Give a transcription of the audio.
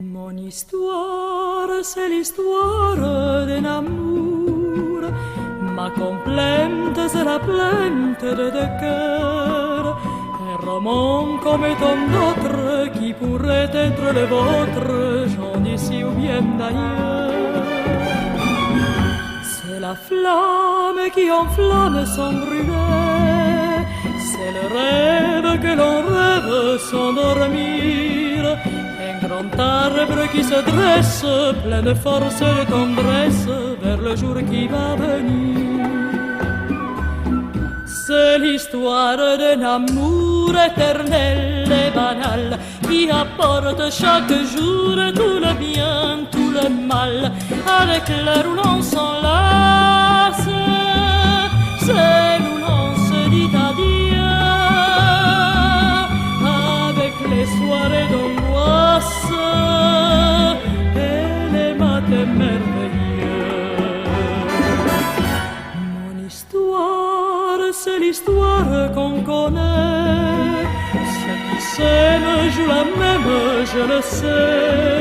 Mon histoire, c'est l'histoire d'un amour. Ma complainte, c'est la plainte de deux cœurs. Un roman comme tant d'autres qui pourrait être le vôtre, j'en d'ici ou bien d'ailleurs. C'est la flamme qui enflamme sans brûler. C'est le rêve que l'on rêve sans dormir. Un grand arbre qui se dresse, plein de force et de tendresse, vers le jour qui va venir. C'est l'histoire d'un amour éternel et banal, qui apporte chaque jour tout le bien, tout le mal, avec l'heure où l'on s'enlace. C'est où l'on se dit adieu, avec les soirées d'angoisse et les matins merveilleux. Mon histoire, c'est l'histoire qu'on connaît. Ceux qui s'aiment jouent la même, je le sais.